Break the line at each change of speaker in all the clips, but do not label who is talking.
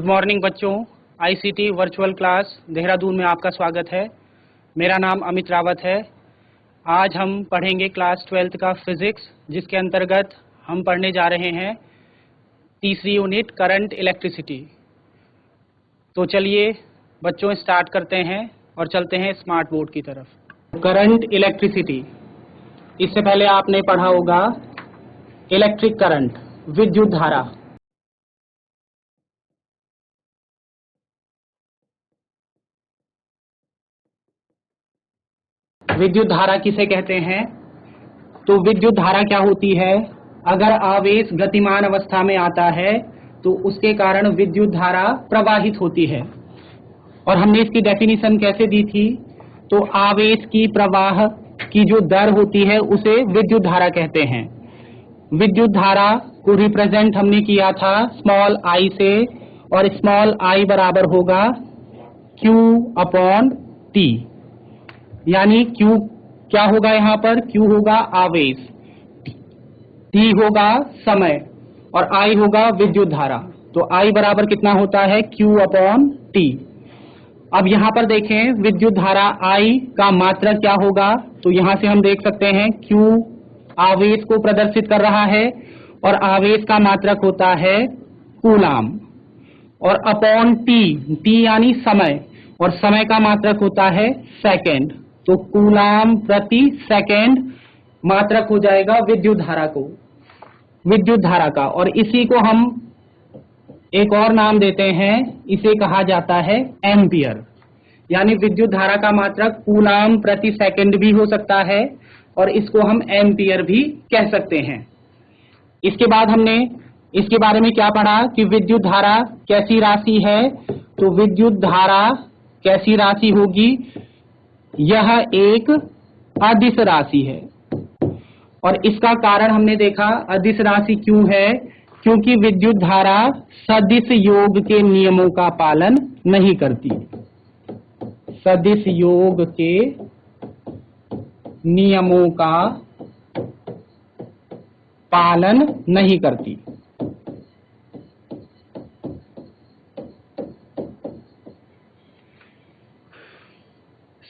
Morning बच्चों, ICT virtual class Dehradun में आपका स्वागत है। मेरा नाम अमित रावत है। आज हम पढ़ेंगे क्लास 12th का फिजिक्स, जिसके अंतर्गत हम पढ़ने जा रहे हैं तीसरी यूनिट करंट इलेक्ट्रिसिटी। तो चलिए बच्चों स्टार्ट करते हैं और चलते हैं स्मार्ट बोर्ड की तरफ। करंट इलेक्ट्रिसिटी, इससे पहले आपने पढ़ा होगा इलेक्ट्रिक करंट, विद्युत धारा। विद्युत धारा किसे कहते हैं? तो विद्युत धारा क्या होती है? अगर आवेश गतिमान अवस्था में आता है तो उसके कारण विद्युत धारा प्रवाहित होती है। और हमने इसकी डेफिनेशन कैसे दी थी? तो आवेश की प्रवाह की जो दर होती है उसे विद्युत धारा कहते हैं। विद्युत धारा को रिप्रेजेंट हमने किया था स्मॉल आई से, और स्मॉल आई बराबर होगा Q अपॉन T। यानी Q क्या होगा यहाँ पर? Q होगा आवेश, T होगा समय और I होगा विद्युत धारा। तो I बराबर कितना होता है? Q upon T। अब यहाँ पर देखें विद्युत धारा I का मात्रक क्या होगा? तो यहाँ से हम देख सकते हैं Q आवेश को प्रदर्शित कर रहा है और आवेश का मात्रक होता है कूलाम, और अपॉन T यानी समय, और समय का मात्रक होता है सेकेंड। तो कूलाम प्रति सेकेंड मात्रक हो जाएगा विद्युत धारा का। और इसी को हम एक और नाम देते हैं, इसे कहा जाता है एम्पियर। यानी विद्युत धारा का मात्रक कूलाम प्रति सेकेंड भी हो सकता है और इसको हम एम्पियर भी कह सकते हैं। इसके बाद हमने इसके बारे में क्या पढ़ा कि विद्युत धारा कैसी राशि है? तो विद्युत धारा कैसी राशि होगी? यह एक अदिश राशि है। और इसका कारण हमने देखा अदिश राशि क्यों है? क्योंकि विद्युत धारा सदिश योग के नियमों का पालन नहीं करती। सदिश योग के नियमों का पालन नहीं करती।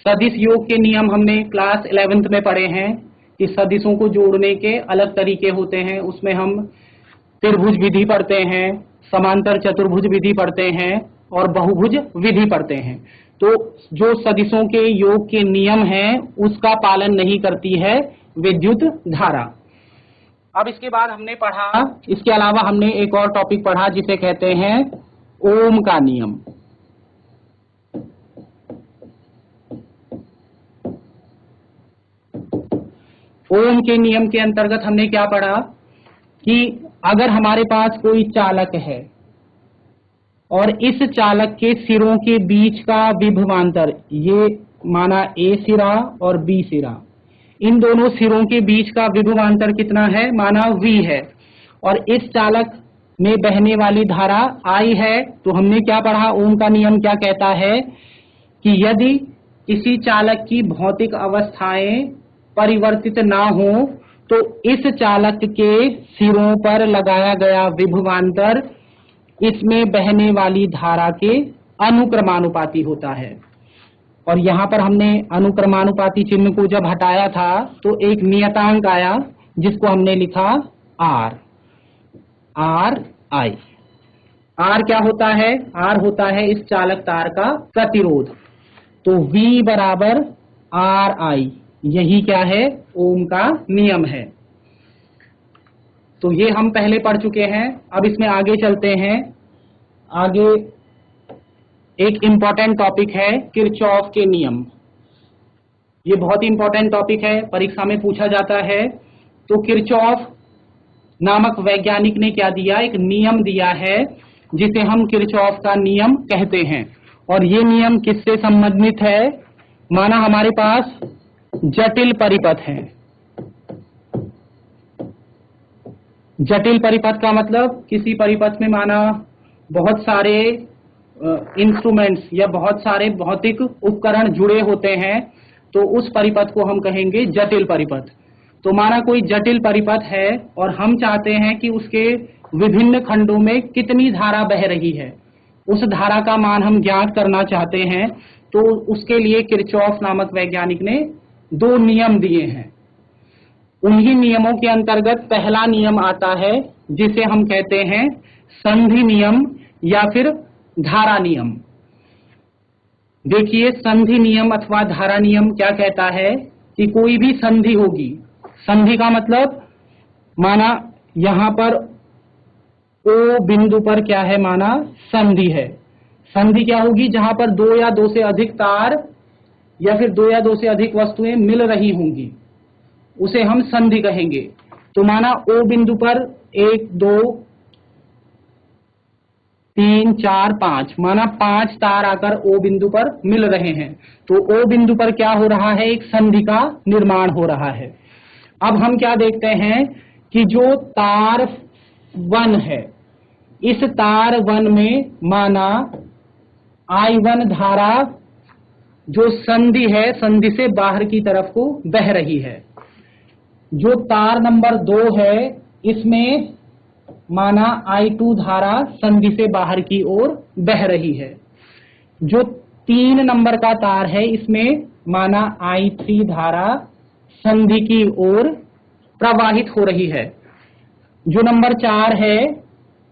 सदिश योग के नियम हमने क्लास 11th में पढ़े हैं कि सदिशों को जोड़ने के अलग तरीके होते हैं। उसमें हम त्रिभुज विधि पढ़ते हैं, समांतर चतुर्भुज विधि पढ़ते हैं और बहुभुज विधि पढ़ते हैं। तो जो सदिशों के योग के नियम हैं उसका पालन नहीं करती है विद्युत धारा। अब इसके बाद हमने पढ़ा, इसके अलावा हमने एक और टॉपिक पढ़ा जिसे कहते हैं ओम का नियम। ओम के नियम के अंतर्गत हमने क्या पढ़ा कि अगर हमारे पास कोई चालक है और इस चालक के सिरों के बीच का विभवांतर, ये माना A सिरा और B सिरा, इन दोनों सिरों के बीच का विभवांतर कितना है? माना V है। और इस चालक में बहने वाली धारा I है। तो हमने क्या पढ़ा? ओम का नियम क्या कहता है कि यदि किसी चालक की भौतिक अवस्थाएं परिवर्तित ना हो तो इस चालक के सिरों पर लगाया गया विभवांतर इसमें बहने वाली धारा के अनुक्रमानुपाती होता है। और यहाँ पर हमने अनुक्रमानुपाती चिन्ह को जब हटाया था तो एक नियतांक आया जिसको हमने लिखा R I। R क्या होता है? R होता है इस चालक तार का प्रतिरोध। तो V बराबर RI, यही क्या है? ओम का नियम है। तो ये हम पहले पढ़ चुके हैं। अब इसमें आगे चलते हैं। आगे एक इंपॉर्टेंट टॉपिक है किरचॉफ के नियम। ये बहुत ही इंपॉर्टेंट टॉपिक है, परीक्षा में पूछा जाता है। तो किरचॉफ नामक वैज्ञानिक ने क्या दिया? एक नियम दिया है जिसे हम किरचॉफ का नियम कहते हैं। और ये नियम किससे संबंधित है? माना हमारे पास जटिल परिपथ है। जटिल परिपथ का मतलब किसी परिपथ में माना बहुत सारे इंस्ट्रूमेंट्स या बहुत सारे भौतिक उपकरण जुड़े होते हैं, तो उस परिपथ को हम कहेंगे जटिल परिपथ। तो माना कोई जटिल परिपथ है और हम चाहते हैं कि उसके विभिन्न खंडों में कितनी धारा बह रही है, उस धारा का मान हम ज्ञात करना चाहते हैं, तो उसके लिए किरचॉफ नामक वैज्ञानिक ने 2 नियम दिए हैं। उन्हीं नियमों के अंतर्गत पहला नियम आता है जिसे हम कहते हैं संधि नियम या फिर धारा नियम। देखिए, संधि नियम अथवा धारा नियम क्या कहता है कि कोई भी संधि होगी, संधि का मतलब माना यहां पर O बिंदु पर क्या है, माना संधि है। संधि क्या होगी, जहां पर 2 या 2 से अधिक तार या फिर 2 या 2 से अधिक वस्तुएं मिल रही होंगी, उसे हम संधि कहेंगे। तो माना O बिंदु पर 1 2 3 4 5, माना 5 तार आकर O बिंदु पर मिल रहे हैं, तो O बिंदु पर क्या हो रहा है, एक संधि का निर्माण हो रहा है। अब हम क्या देखते हैं कि जो तार 1 है, इस तार 1 में माना I1 धारा जो संधि है, संधि से बाहर की तरफ को बह रही है। जो तार नंबर 2 है, इसमें माना I2 धारा संधि से बाहर की ओर बह रही है। जो 3 नंबर का तार है, इसमें माना I3 धारा संधि की ओर प्रवाहित हो रही है। जो नंबर 4 है,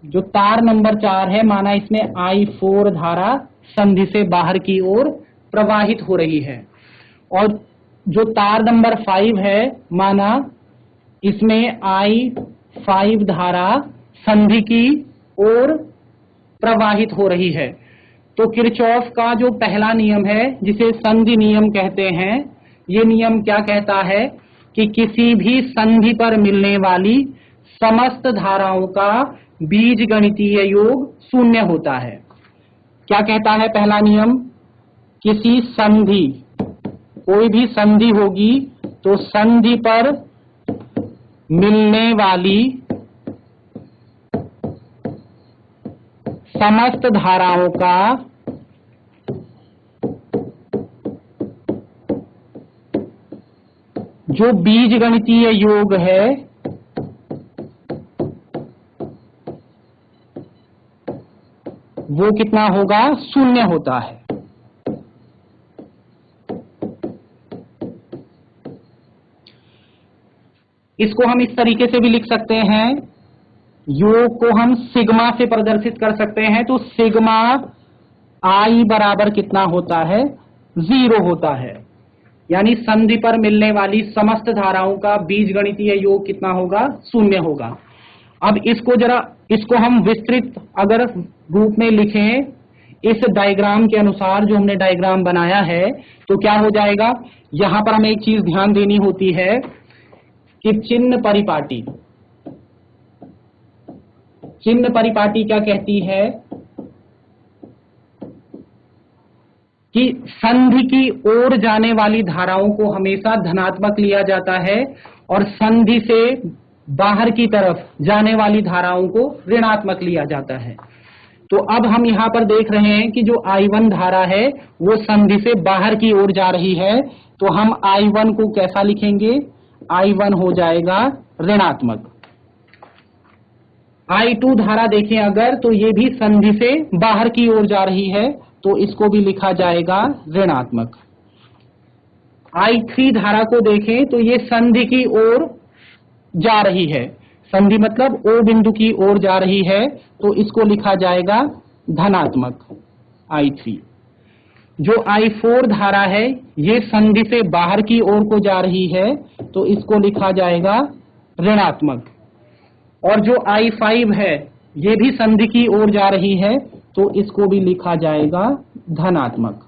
जो तार नंबर 4 है, माना इसमें I4 धारा संधि से बाहर की ओर प्रवाहित हो रही है। और जो तार नंबर 5 है, माना इसमें I5 धारा संधि की ओर प्रवाहित हो रही है। तो किरचॉफ का जो पहला नियम है, जिसे संधि नियम कहते हैं, ये नियम क्या कहता है कि किसी भी संधि पर मिलने वाली समस्त धाराओं का बीजगणितीय योग 0 होता है। क्या कहता है पहला नियम, किसी संधि, कोई भी संधि होगी तो संधि पर मिलने वाली समस्त धाराओं का जो बीजगणितीय योग है वो कितना होगा, 0 होता है। इसको हम इस तरीके से भी लिख सकते हैं, योग को हम सिग्मा से प्रदर्शित कर सकते हैं। तो सिग्मा I बराबर कितना होता है, 0 होता है। यानी संधि पर मिलने वाली समस्त धाराओं का बीजगणितीय योग कितना होगा, 0 होगा। अब इसको हम विस्तृत अगर रूप में लिखें, इस डायग्राम के अनुसार जो हमने डायग्राम बनाया है, तो क्या हो जाएगा, यहां पर हमें एक चीज ध्यान देनी होती है कि चिन्ह परिपाटी क्या कहती है कि संधि की ओर जाने वाली धाराओं को हमेशा धनात्मक लिया जाता है और संधि से बाहर की तरफ जाने वाली धाराओं को ऋणात्मक लिया जाता है। तो अब हम यहां पर देख रहे हैं कि जो I1 धारा है वो संधि से बाहर की ओर जा रही है, तो हम I1 को कैसा लिखेंगे, I1 हो जाएगा ऋणात्मक। I2 धारा देखें अगर, तो ये भी संधि से बाहर की ओर जा रही है, तो इसको भी लिखा जाएगा ऋणात्मक। I3 धारा को देखें तो ये संधि की ओर जा रही है, संधि मतलब O बिंदु की ओर जा रही है, तो इसको लिखा जाएगा धनात्मक I3। जो I4 धारा है ये संधि से बाहर की ओर को जा रही है, तो इसको लिखा जाएगा ऋणात्मक। और जो I5 है ये भी संधि की ओर जा रही है, तो इसको भी लिखा जाएगा धनात्मक।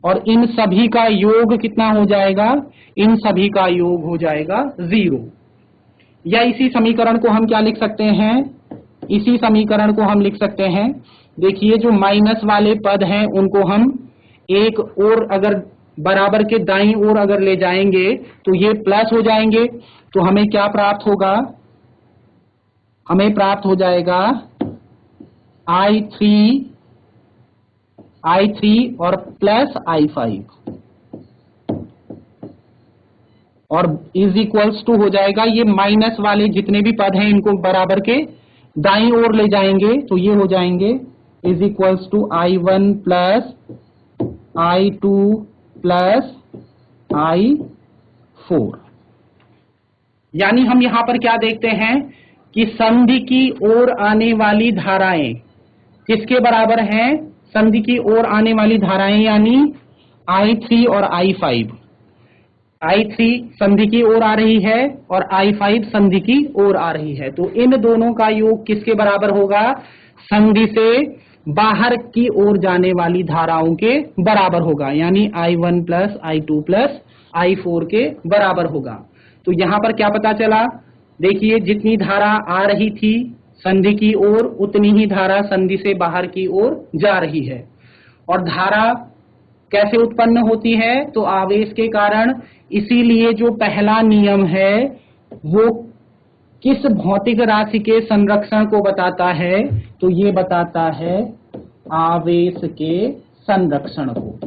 और इन सभी का योग कितना हो जाएगा, इन सभी का योग हो जाएगा 0। या इसी समीकरण को हम क्या लिख सकते हैं, इसी समीकरण को हम लिख सकते हैं, देखिए जो माइनस वाले पद हैं उनको हम एक और अगर बराबर के दाईं ओर अगर ले जाएंगे तो ये प्लस हो जाएंगे, तो हमें क्या प्राप्त होगा, हमें प्राप्त हो जाएगा I3 और प्लस I5 और इज इक्वल्स टू हो जाएगा, ये माइनस वाले जितने भी पद हैं इनको बराबर के दाईं ओर ले जाएंगे तो ये हो जाएंगे is equals to I1 plus I2 plus I4। यानी हम यहां पर क्या देखते हैं कि संधि की ओर आने वाली धाराएं किसके बराबर हैं? संधि की ओर आने वाली धाराएं यानी I3 और I5। I3 संधि की ओर आ रही है और I5 संधि की ओर आ रही है, तो इन दोनों का योग किसके बराबर होगा? संधि से बाहर की ओर जाने वाली धाराओं के बराबर होगा, यानी I1 plus I2 plus I4 के बराबर होगा। तो यहां पर क्या पता चला? देखिए, जितनी धारा आ रही थी संधि की ओर उतनी ही धारा संधि से बाहर की ओर जा रही है। और धारा कैसे उत्पन्न होती है? तो आवेश के कारण। इसीलिए जो पहला नियम है वो किस भौतिक राशि के संरक्षण को बताता है? तो ये बताता है आवेश के संरक्षण को।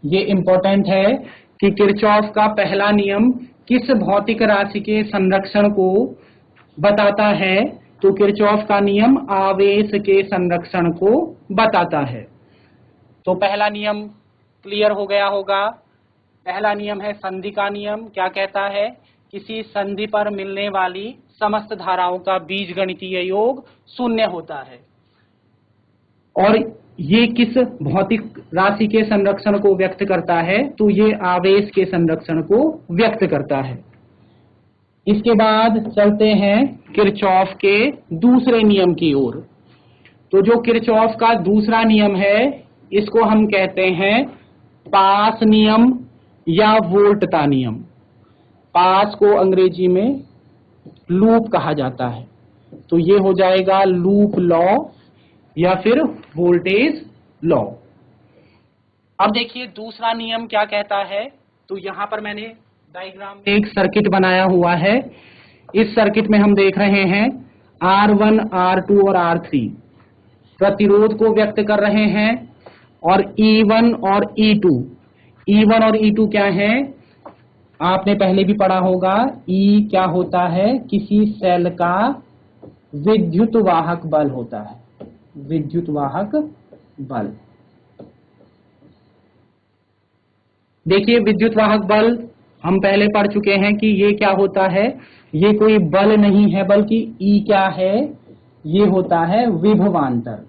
ये इंपॉर्टेंट है कि किरचॉफ का पहला नियम किस भौतिक राशि के संरक्षण को बताता है? तो किरचॉफ का नियम आवेश के संरक्षण को बताता है। तो पहला नियम क्लियर हो गया होगा। पहला नियम है संधि का नियम। क्या कहता है? किसी संधि पर मिलने वाली समस्त धाराओं का बीजगणितीय योग शून्य होता है। और ये किस भौतिक राशि के संरक्षण को व्यक्त करता है? तो ये आवेश के संरक्षण को व्यक्त करता है। इसके बाद चलते हैं किरचॉफ के दूसरे नियम की ओर। तो जो किरचॉफ का दूसरा नियम है इसको हम कहते हैं पास नियम या वोल्टता नियम। पास को अंग्रेजी में लूप कहा जाता है, तो ये हो जाएगा लूप लॉ या फिर वोल्टेज लॉ। अब देखिए दूसरा नियम क्या कहता है। तो यहां पर मैंने डायग्राम में एक सर्किट बनाया हुआ है। इस सर्किट में हम देख रहे हैं R1, R2 और R3 प्रतिरोध को व्यक्त कर रहे हैं, और E1 और E2। E1 और E2 क्या है? आपने पहले भी पढ़ा होगा। E क्या होता है? किसी सेल का विद्युत वाहक बल होता है। विद्युत वाहक बल। देखिए, विद्युत वाहक बल हम पहले पढ़ चुके हैं कि ये क्या होता है। ये कोई बल नहीं है बल्कि E क्या है? ये होता है विभवांतर।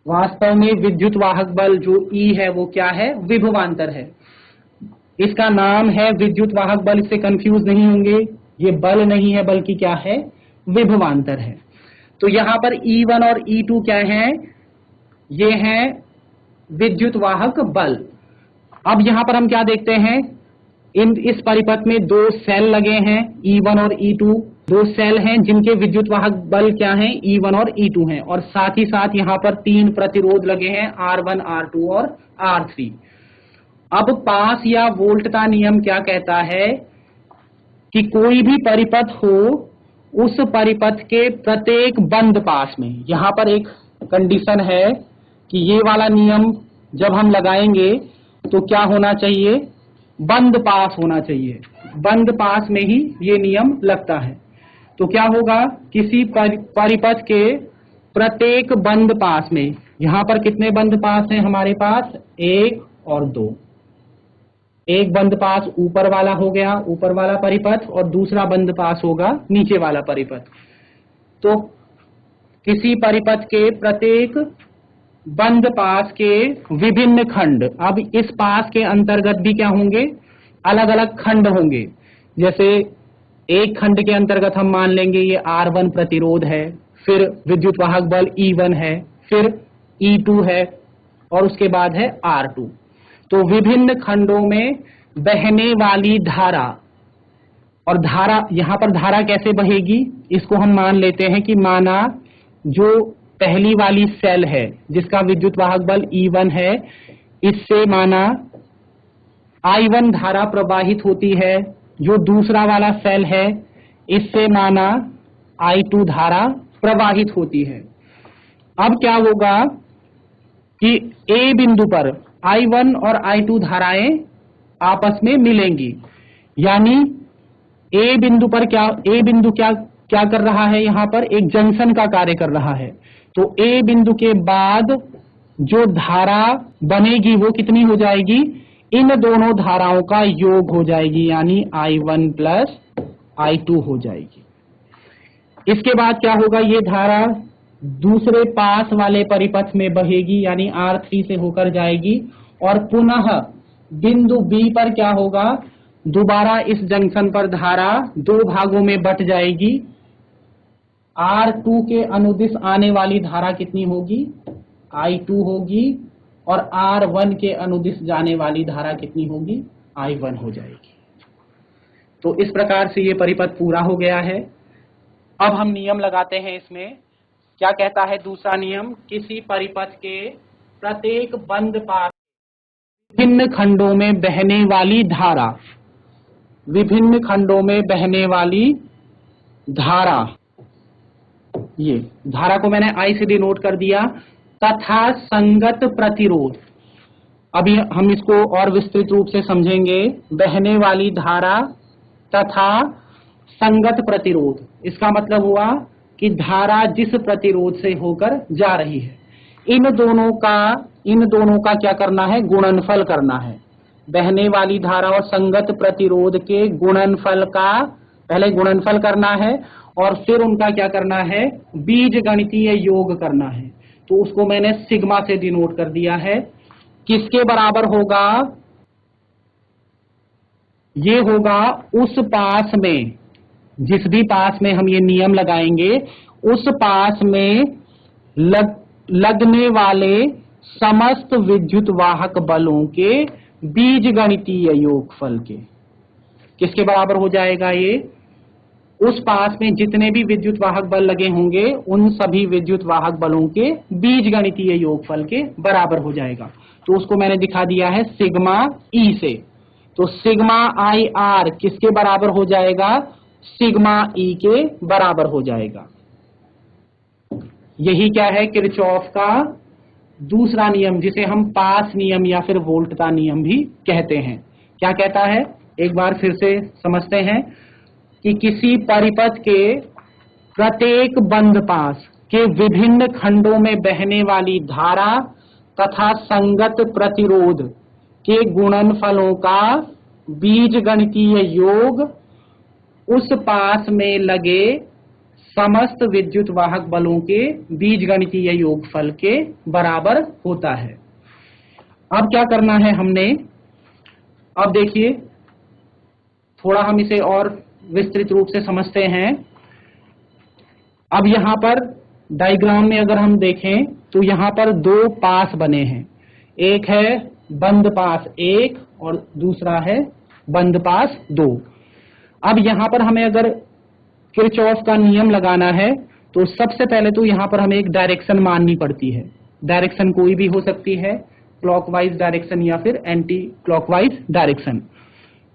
वास्तव में विद्युत वाहक बल जो E है वो क्या है? विभवांतर है। इसका नाम है विद्युत वाहक बल, इससे कंफ्यूज नहीं होंगे। ये बल नहीं है बल्कि क्या है? विभवांतर है। तो यहां पर E1 और E2 क्या है? ये हैं विद्युत वाहक बल। अब यहां पर हम क्या देखते हैं? इस परिपथ में दो सेल लगे हैं, E1 और E2। दो सेल हैं जिनके विद्युत वाहक बल क्या हैं? E1 और E2 हैं। और साथ ही साथ यहां पर तीन प्रतिरोध लगे हैं, R1, R2 और R3। अब पास या वोल्टता नियम क्या कहता है कि कोई भी परिपथ हो, उस परिपथ के प्रत्येक बंद पास में, यहां पर एक कंडीशन है कि ये वाला नियम जब हम लगाएंगे तो क्या होना चाहिए? बंद पास होना चाहिए। बंद पास में ही ये नियम लगता है। तो क्या होगा? किसी परिपथ के प्रत्येक बंद पास में, यहां पर कितने बंद पास हैं हमारे पास? 1 और 2। एक बंद पास ऊपर वाला हो गया, ऊपर वाला परिपथ, और दूसरा बंद पास होगा नीचे वाला परिपथ। तो किसी परिपथ के प्रत्येक बंद पास के विभिन्न खंड, अब इस पास के अंतर्गत भी क्या होंगे? अलग अलग खंड होंगे। जैसे एक खंड के अंतर्गत हम मान लेंगे ये R1 प्रतिरोध है, फिर विद्युत वाहक बल E1 है, फिर E2 है, और उसके बाद है R2। तो विभिन्न खंडों में बहने वाली धारा, और धारा यहां पर धारा कैसे बहेगी? इसको हम मान लेते हैं कि माना जो पहली वाली सेल है जिसका विद्युत वाहक बल E1 है, इससे माना I1 धारा प्रवाहित होती है। जो दूसरा वाला सेल है इससे माना I2 धारा प्रवाहित होती है। अब क्या होगा कि A बिंदु पर I1 और I2 धाराएं आपस में मिलेंगी। यानी ए बिंदु पर क्या कर रहा है, यहां पर एक जंक्शन का कार्य कर रहा है। तो ए बिंदु के बाद जो धारा बनेगी वो कितनी हो जाएगी, इन दोनों धाराओं का योग हो जाएगी, यानी I1 प्लस I2 हो जाएगी। इसके बाद क्या होगा, ये धारा दूसरे पास वाले परिपथ में बहेगी, यानी R3 से होकर जाएगी और पुनः बिंदु बी पर क्या होगा, दोबारा इस जंक्शन पर धारा दो भागों में बट जाएगी। R2 के अनुदिश आने वाली धारा कितनी होगी, I2 होगी, और R1 के अनुदिश जाने वाली धारा कितनी होगी, I1 हो जाएगी। तो इस प्रकार से ये परिपथ पूरा हो गया है। अब हम नियम लगाते हैं इसमें। क्या कहता है दूसरा नियम, किसी परिपथ के प्रत्येक बंद पास विभिन्न खंडों में बहने वाली धारा, विभिन्न खंडों में बहने वाली धारा, ये धारा को मैंने I से डिनोट कर दिया, तथा संगत प्रतिरोध। अभी हम इसको और विस्तृत रूप से समझेंगे। बहने वाली धारा तथा संगत प्रतिरोध, इसका मतलब हुआ कि धारा जिस प्रतिरोध से होकर जा रही है, इन दोनों का क्या करना है, गुणनफल करना है। बहने वाली धारा और संगत प्रतिरोध के गुणनफल का पहले गुणनफल करना है और फिर उनका क्या करना है, बीजगणितीय योग करना है। तो उसको मैंने सिग्मा से डिनोट कर दिया है। किसके बराबर होगा, ये होगा उस पास में, जिस भी पास में हम ये नियम लगाएंगे, उस पास में लगने वाले समस्त विद्युत वाहक बलों के बीजगणितीय योगफल के। किसके बराबर हो जाएगा ये, उस पास में जितने भी विद्युत वाहक बल लगे होंगे उन सभी विद्युत वाहक बलों के बीजगणितीय योगफल के बराबर हो जाएगा। तो उसको मैंने दिखा दिया है सिग्मा ई से। तो सिग्मा आई आर किसके बराबर हो जाएगा, सिग्मा ई के बराबर हो जाएगा। यही क्या है, किरचॉफ का दूसरा नियम, जिसे हम पास नियम या फिर वोल्टता नियम भी कहते हैं। क्या कहता है, एक बार फिर से समझते हैं कि किसी परिपथ के प्रत्येक बंद पास के विभिन्न खंडों में बहने वाली धारा तथा संगत प्रतिरोध के गुणनफलों का बीजगणितीय योग उस पास में लगे समस्त विद्युत वाहक बलों के बीजगणितीय योगफल के बराबर होता है। अब क्या करना है हमने, अब देखिए थोड़ा हम इसे और विस्तृत रूप से समझते हैं। अब यहां पर डायग्राम में अगर हम देखें तो यहां पर दो पास बने हैं, एक है बंद पास 1 और दूसरा है बंद पास 2। अब यहां पर हमें अगर किरचॉफ का नियम लगाना है तो सबसे पहले तो यहां पर हमें एक डायरेक्शन माननी पड़ती है। डायरेक्शन कोई भी हो सकती है, क्लॉकवाइज डायरेक्शन या फिर एंटी क्लॉकवाइज डायरेक्शन।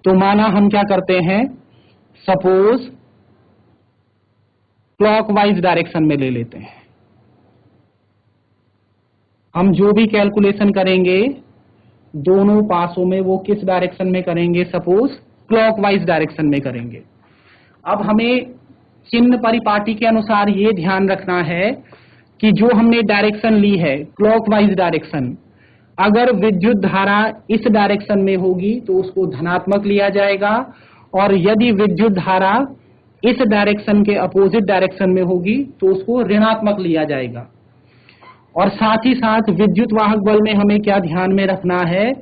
तो माना हम क्या करते हैं, सपोज क्लॉकवाइज डायरेक्शन में ले लेते हैं। हम जो भी कैलकुलेशन करेंगे दोनों पासों में वो किस डायरेक्शन में करेंगे, सपोज क्लॉकवाइज डायरेक्शन में करेंगे। अब हमें चिन्ह परिपाटी के अनुसार ये ध्यान रखना है कि जो हमने डायरेक्शन ली है क्लॉकवाइज डायरेक्शन, अगर विद्युत धारा इस डायरेक्शन में होगी तो उसको धनात्मक लिया जाएगा, और यदि विद्युत धारा इस डायरेक्शन के अपोजिट डायरेक्शन में होगी तो उसको ऋणात्मक लिया जाएगा। और साथ ही साथ विद्युत वाहक बल में हमें क्या ध्यान में रखना है,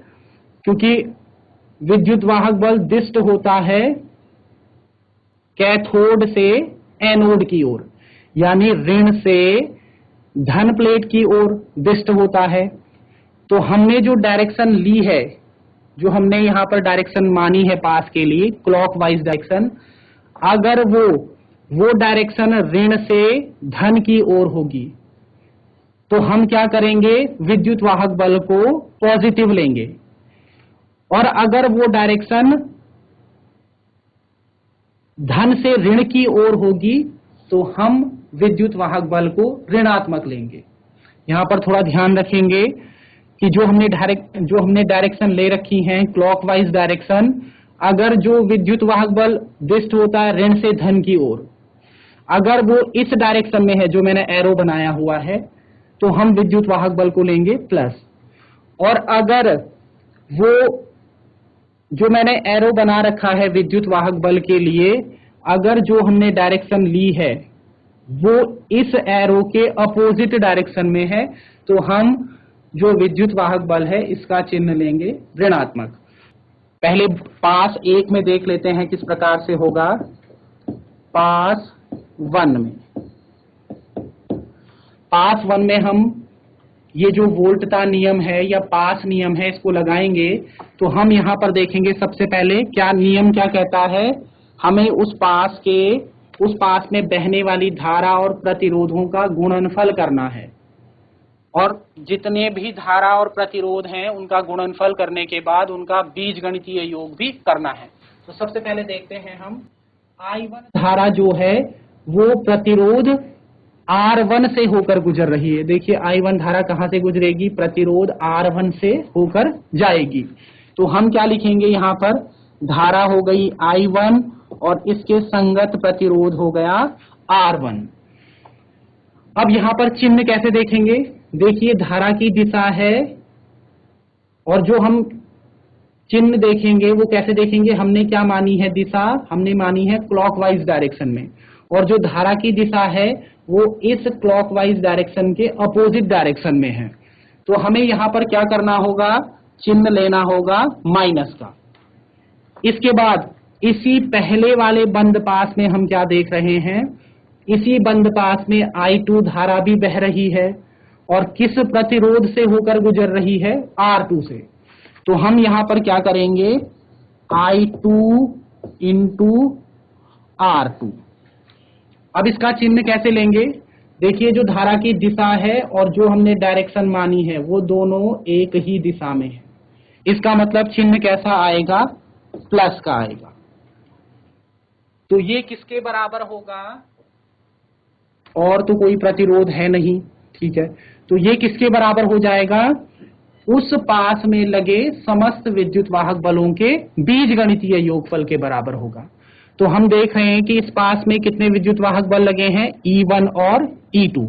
क्योंकि विद्युत वाहक बल दिष्ट होता है कैथोड से एनोड की ओर, यानी ऋण से धन प्लेट की ओर दिष्ट होता है। तो हमने जो डायरेक्शन ली है, जो हमने यहां पर डायरेक्शन मानी है पास के लिए क्लॉकवाइज डायरेक्शन, अगर वो डायरेक्शन ऋण से धन की ओर होगी तो हम क्या करेंगे, विद्युत वाहक बल को पॉजिटिव लेंगे, और अगर वो डायरेक्शन धन से ऋण की ओर होगी तो हम विद्युत वाहक बल को ऋणात्मक लेंगे। यहां पर थोड़ा ध्यान रखेंगे कि जो हमने डायरेक्शन ले रखी है क्लॉकवाइज डायरेक्शन, अगर जो विद्युत वाहक बल दिष्ट होता है ऋण से धन की ओर, अगर वो इस डायरेक्शन में है जो मैंने एरो बनाया हुआ है, तो हम विद्युत वाहक बल को लेंगे प्लस। और अगर वो जो मैंने एरो बना रखा है विद्युत वाहक बल के लिए, अगर जो हमने डायरेक्शन ली है वो इस एरो के अपोजिट डायरेक्शन में है, तो हम जो विद्युत वाहक बल है इसका चिन्ह लेंगे ऋणात्मक। पहले पास 1 में देख लेते हैं किस प्रकार से होगा। पास 1 में हम ये जो वोल्टता नियम है या पास नियम है इसको लगाएंगे, तो हम यहां पर देखेंगे सबसे पहले क्या नियम क्या कहता है। हमें उस पास में बहने वाली धारा और प्रतिरोधों का गुणनफल करना है, और जितने भी धारा और प्रतिरोध हैं उनका गुणनफल करने के बाद उनका बीजगणितीय योग भी करना है। तो सबसे पहले देखते हैं हम I1 धारा जो है वो प्रतिरोध R1 से होकर गुजर रही है। देखिए I1 धारा कहां से गुजरेगी, प्रतिरोध R1 से होकर जाएगी। तो हम क्या लिखेंगे यहाँ पर, धारा हो गई I1 और इसके संगत प्रतिरोध हो गया R1। अब यहाँ पर चिन्ह कैसे देखेंगे, देखिए धारा की दिशा है और जो हम चिन्ह देखेंगे वो कैसे देखेंगे, हमने क्या मानी है दिशा, हमने मानी है क्लॉकवाइज डायरेक्शन में, और जो धारा की दिशा है वो इस क्लॉकवाइज डायरेक्शन के अपोजिट डायरेक्शन में है। तो हमें यहाँ पर क्या करना होगा, चिन्ह लेना होगा माइनस का। इसके बाद इसी पहले वाले बंद पास में हम क्या देख रहे हैं, इसी बंद पास में I2 धारा भी बह रही है और किस प्रतिरोध से होकर गुजर रही है, R2 से। तो हम यहां पर क्या करेंगे, I2 इंटू R2। अब इसका चिन्ह कैसे लेंगे, देखिए जो धारा की दिशा है और जो हमने डायरेक्शन मानी है वो दोनों एक ही दिशा में है। इसका मतलब चिन्ह कैसा आएगा, प्लस का आएगा। तो ये किसके बराबर होगा, और तो कोई प्रतिरोध है नहीं, ठीक है। तो ये किसके बराबर हो जाएगा, उस पास में लगे समस्त विद्युत वाहक बलों के बीजगणितीय योगफल के बराबर होगा। तो हम देख रहे हैं कि इस पास में कितने विद्युत वाहक बल लगे हैं, E1 और E2।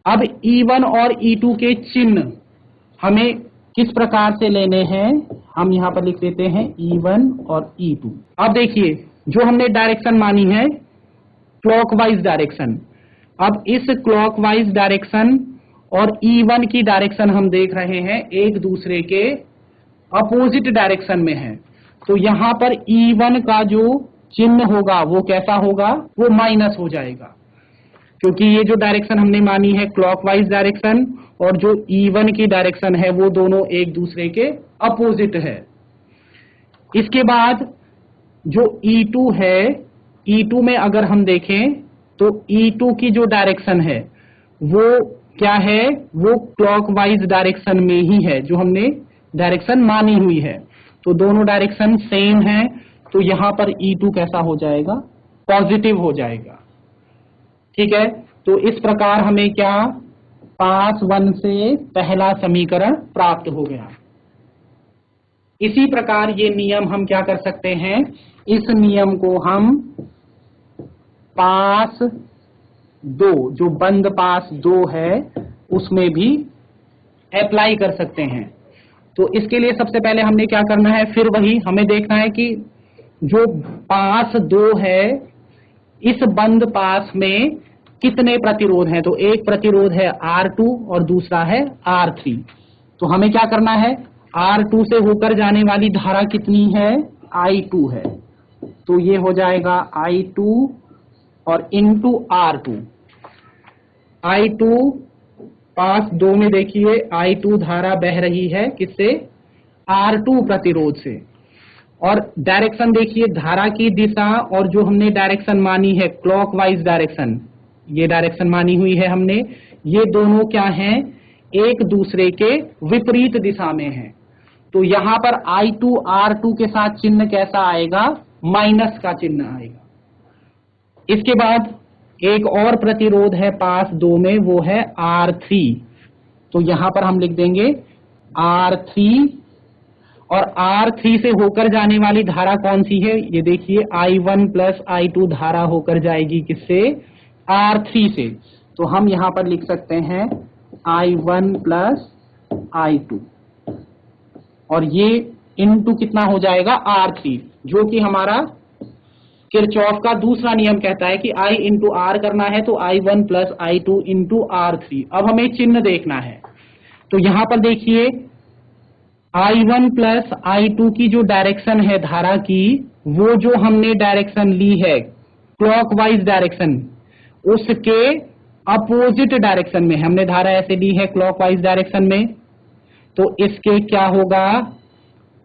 अब E1 और E2 के चिन्ह हमें किस प्रकार से लेने हैं, हम यहां पर लिख देते हैं E1 और E2। अब देखिए जो हमने डायरेक्शन मानी है क्लॉकवाइज डायरेक्शन, अब इस क्लॉकवाइज डायरेक्शन और E1 की डायरेक्शन हम देख रहे हैं एक दूसरे के अपोजिट डायरेक्शन में है। तो यहां पर E1 का जो चिन्ह होगा वो कैसा होगा, वो माइनस हो जाएगा, क्योंकि ये जो डायरेक्शन हमने मानी है क्लॉकवाइज डायरेक्शन और जो E1 की डायरेक्शन है वो दोनों एक दूसरे के अपोजिट है। इसके बाद जो E2 है, E2 में अगर हम देखें तो E2 की जो डायरेक्शन है वो क्या है, वो क्लॉकवाइज डायरेक्शन में ही है जो हमने डायरेक्शन मानी हुई है। तो दोनों डायरेक्शन सेम है, तो यहां पर E2 कैसा हो जाएगा, पॉजिटिव हो जाएगा, ठीक है। तो इस प्रकार हमें क्या, पास 1 से पहला समीकरण प्राप्त हो गया। इसी प्रकार ये नियम हम क्या कर सकते हैं, इस नियम को हम पास 2, जो बंद पास 2 है उसमें भी अप्लाई कर सकते हैं। तो इसके लिए सबसे पहले हमने क्या करना है, फिर वही हमें देखना है कि जो पास 2 है इस बंद पास में कितने प्रतिरोध हैं। तो एक प्रतिरोध है R2 और दूसरा है R3। तो हमें क्या करना है, R2 से होकर जाने वाली धारा कितनी है, I2 है। तो ये हो जाएगा I2 और इंटू R2। I2 पास 2 में देखिए I2 धारा बह रही है किससे, R2 प्रतिरोध से। और डायरेक्शन देखिए, धारा की दिशा और जो हमने डायरेक्शन मानी है क्लॉकवाइज डायरेक्शन, ये डायरेक्शन मानी हुई है हमने, ये दोनों क्या हैं, एक दूसरे के विपरीत दिशा में हैं। तो यहां पर I2 R2 के साथ चिन्ह कैसा आएगा, माइनस का चिन्ह आएगा। इसके बाद एक और प्रतिरोध है पास 2 में, वो है R3। तो यहां पर हम लिख देंगे R3 और R3 से होकर जाने वाली धारा कौन सी है, ये देखिए I1 प्लस I2 धारा होकर जाएगी किससे, R3 से। तो हम यहां पर लिख सकते हैं I1 प्लस I2 और ये इनटू कितना हो जाएगा R3, जो कि हमारा किरचॉफ का दूसरा नियम कहता है कि I इंटू R करना है तो I1 plus I2 into R3। अब हमें चिन्ह देखना है, तो यहां पर देखिए I1 प्लस I2 की जो डायरेक्शन है धारा की, वो जो हमने डायरेक्शन ली है क्लॉकवाइज डायरेक्शन, उसके अपोजिट डायरेक्शन में हमने धारा ऐसे ली है क्लॉकवाइज डायरेक्शन में, तो इसके क्या होगा,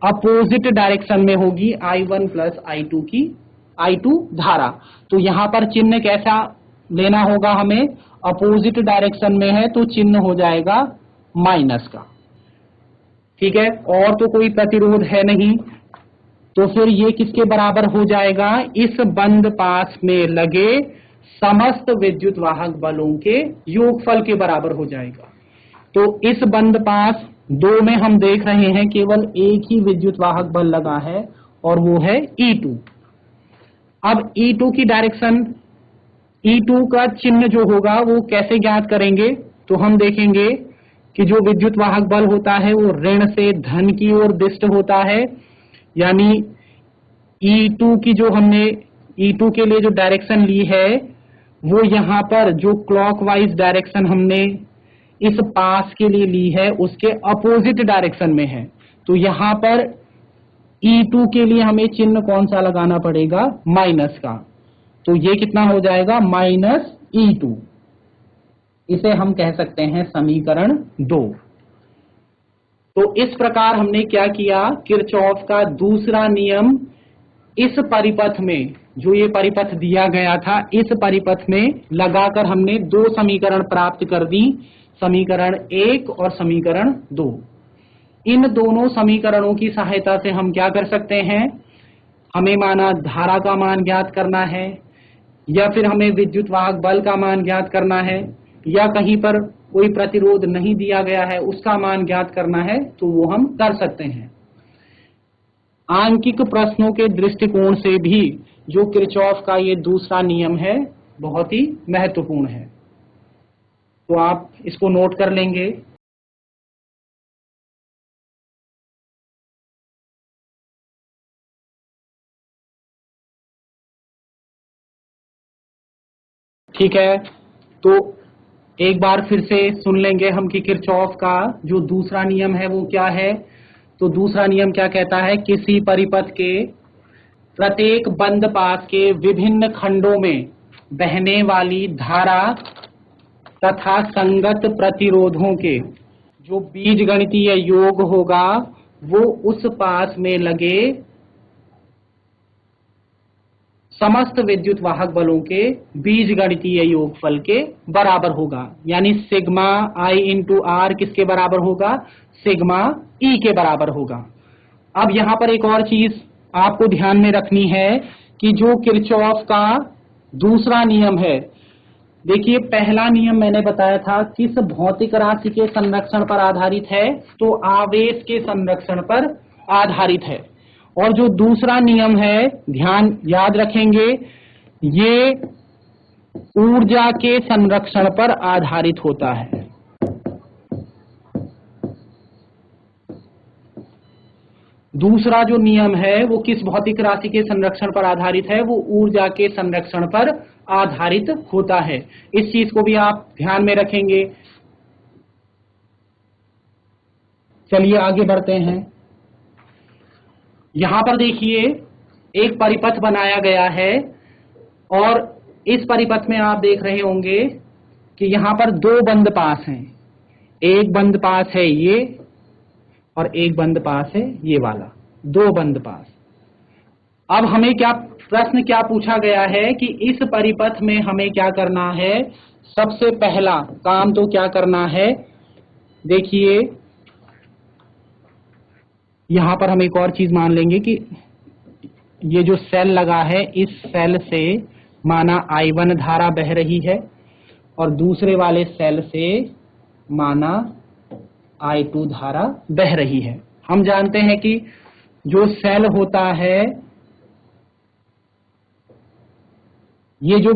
अपोजिट डायरेक्शन में होगी I1 प्लस I2 धारा। तो यहां पर चिन्ह कैसा लेना होगा हमें, अपोजिट डायरेक्शन में है तो चिन्ह हो जाएगा माइनस का, ठीक है। और तो कोई प्रतिरोध है नहीं, तो फिर ये किसके बराबर हो जाएगा, इस बंद पास में लगे समस्त विद्युत वाहक बलों के योगफल के बराबर हो जाएगा। तो इस बंद पास 2 में हम देख रहे हैं केवल एक ही विद्युत वाहक बल लगा है और वो है E2। अब E2 की डायरेक्शन, E2 का चिन्ह जो होगा वो कैसे ज्ञात करेंगे, तो हम देखेंगे कि जो विद्युत वाहक बल होता है वो ऋण से धन की ओर दिष्ट होता है, यानी E2 की जो हमने E2 के लिए जो डायरेक्शन ली है वो यहां पर जो क्लॉकवाइज डायरेक्शन हमने इस पास के लिए ली है उसके अपोजिट डायरेक्शन में है। तो यहां पर E2 के लिए हमें चिन्ह कौन सा लगाना पड़ेगा, माइनस का। तो ये कितना हो जाएगा, माइनस E2। इसे हम कह सकते हैं समीकरण 2। तो इस प्रकार हमने क्या किया, किरचॉफ का दूसरा नियम इस परिपथ में, जो ये परिपथ दिया गया था, इस परिपथ में लगाकर हमने 2 समीकरण प्राप्त कर दी, समीकरण 1 और समीकरण 2। इन दोनों समीकरणों की सहायता से हम क्या कर सकते हैं, हमें माना धारा का मान ज्ञात करना है, या फिर हमें विद्युत वाहक बल का मान ज्ञात करना है, या कहीं पर कोई प्रतिरोध नहीं दिया गया है उसका मान ज्ञात करना है, तो वो हम कर सकते हैं। आंकिक प्रश्नों के दृष्टिकोण से भी जो किरचॉफ का ये दूसरा नियम है बहुत ही महत्वपूर्ण है, तो आप इसको नोट कर लेंगे। ठीक है, तो एक बार फिर से सुन लेंगे हम कि किरचॉफ का जो दूसरा नियम है वो क्या है। तो दूसरा नियम क्या कहता है, किसी परिपथ के प्रत्येक बंद पास के विभिन्न खंडों में बहने वाली धारा तथा संगत प्रतिरोधों के जो बीजगणितीय योग होगा वो उस पास में लगे समस्त विद्युत वाहक बलों के बीजगणितीय योगफल के बराबर होगा, यानी सिग्मा I इंटू R किसके बराबर होगा, सिग्मा E के बराबर होगा। अब यहां पर एक और चीज आपको ध्यान में रखनी है कि जो किरचॉफ का दूसरा नियम है, देखिए पहला नियम मैंने बताया था किस भौतिक राशि के संरक्षण पर आधारित है, तो आवेश के संरक्षण पर आधारित है। और जो दूसरा नियम है, ध्यान याद रखेंगे, ये ऊर्जा के संरक्षण पर आधारित होता है। दूसरा जो नियम है वो किस भौतिक राशि के संरक्षण पर आधारित है, वो ऊर्जा के संरक्षण पर आधारित होता है। इस चीज को भी आप ध्यान में रखेंगे। चलिए आगे बढ़ते हैं। यहां पर देखिए एक परिपथ बनाया गया है और इस परिपथ में आप देख रहे होंगे कि यहां पर 2 बंद पास हैं। एक बंद पास है ये और एक बंद पास है ये वाला, 2 बंद पास। अब हमें प्रश्न क्या पूछा गया है कि इस परिपथ में हमें क्या करना है। सबसे पहला काम तो क्या करना है, देखिए यहां पर हम एक और चीज मान लेंगे कि ये जो सेल लगा है इस सेल से माना I1 धारा बह रही है और दूसरे वाले सेल से माना I2 धारा बह रही है। हम जानते हैं कि जो सेल होता है, ये जो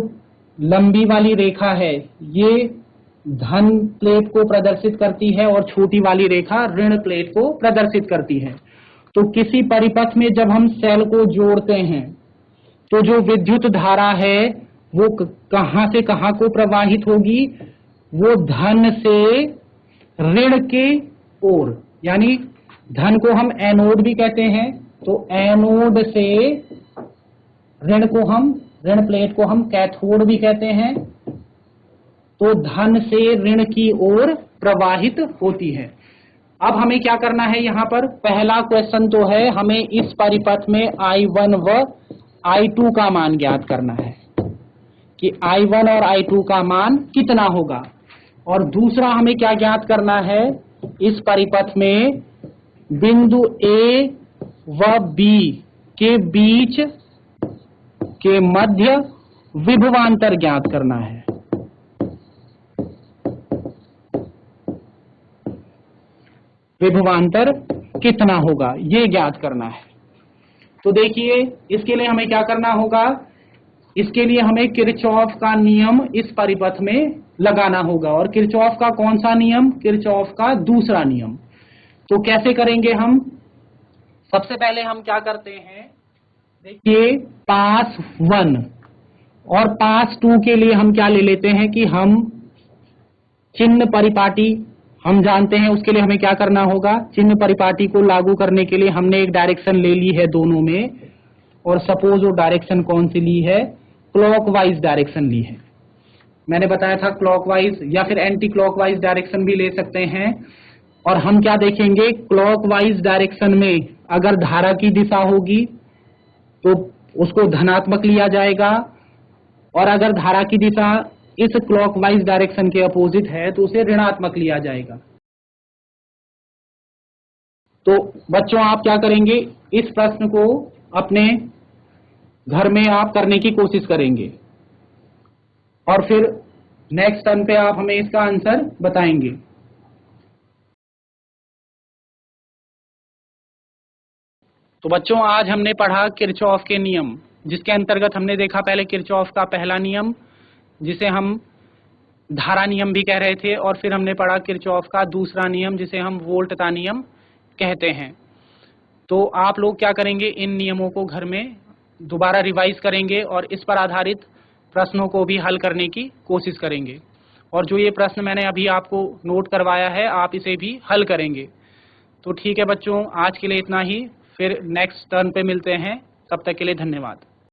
लंबी वाली रेखा है ये धन प्लेट को प्रदर्शित करती है और छोटी वाली रेखा ऋण प्लेट को प्रदर्शित करती है। तो किसी परिपथ में जब हम सेल को जोड़ते हैं तो जो विद्युत धारा है वो कहां से कहां को प्रवाहित होगी, वो धन से ऋण के ओर, यानी धन को हम एनोड भी कहते हैं, तो एनोड से ऋण प्लेट को हम कैथोड भी कहते हैं, तो धन से ऋण की ओर प्रवाहित होती है। अब हमें क्या करना है, यहाँ पर पहला क्वेश्चन तो है हमें इस परिपथ में I1 व I2 का मान ज्ञात करना है कि I1 और I2 का मान कितना होगा, और दूसरा हमें क्या ज्ञात करना है, इस परिपथ में बिंदु A व B के बीच के मध्य विभवांतर ज्ञात करना है। विभवांतर कितना होगा ये ज्ञात करना है। तो देखिए इसके लिए हमें क्या करना होगा, इसके लिए हमें किरचॉफ का नियम इस परिपथ में लगाना होगा, और किरचॉफ का कौन सा नियम, किरचॉफ का दूसरा नियम। तो कैसे करेंगे हम, सबसे पहले हम क्या करते हैं, देखिए पास 1 और पास 2 के लिए हम क्या ले लेते हैं कि हम चिन्ह परिपाटी हम जानते हैं, उसके लिए हमें क्या करना होगा, चिन्ह परिपाटी को लागू करने के लिए हमने एक डायरेक्शन ले ली है दोनों में, और सपोज वो डायरेक्शन कौन सी ली है, क्लॉकवाइज डायरेक्शन ली है। मैंने बताया था क्लॉकवाइज या फिर एंटी क्लॉकवाइज डायरेक्शन भी ले सकते हैं। और हम क्या देखेंगे, क्लॉकवाइज डायरेक्शन में अगर धारा की दिशा होगी तो उसको धनात्मक लिया जाएगा, और अगर धारा की दिशा इस क्लॉकवाइज डायरेक्शन के अपोजिट है तो उसे ऋणात्मक लिया जाएगा। तो बच्चों आप क्या करेंगे, इस प्रश्न को अपने घर में आप करने की कोशिश करेंगे और फिर नेक्स्ट टर्न पे आप हमें इसका आंसर बताएंगे। तो बच्चों आज हमने पढ़ा किरचॉफ के नियम, जिसके अंतर्गत हमने देखा पहले किरचॉफ का पहला नियम जिसे हम धारा नियम भी कह रहे थे, और फिर हमने पढ़ा किरचॉफ का दूसरा नियम जिसे हम वोल्टता नियम कहते हैं। तो आप लोग क्या करेंगे, इन नियमों को घर में दोबारा रिवाइज करेंगे और इस पर आधारित प्रश्नों को भी हल करने की कोशिश करेंगे, और जो ये प्रश्न मैंने अभी आपको नोट करवाया है आप इसे भी हल करेंगे। तो ठीक है बच्चों, आज के लिए इतना ही, फिर नेक्स्ट टर्न पे मिलते हैं, तब तक के लिए धन्यवाद।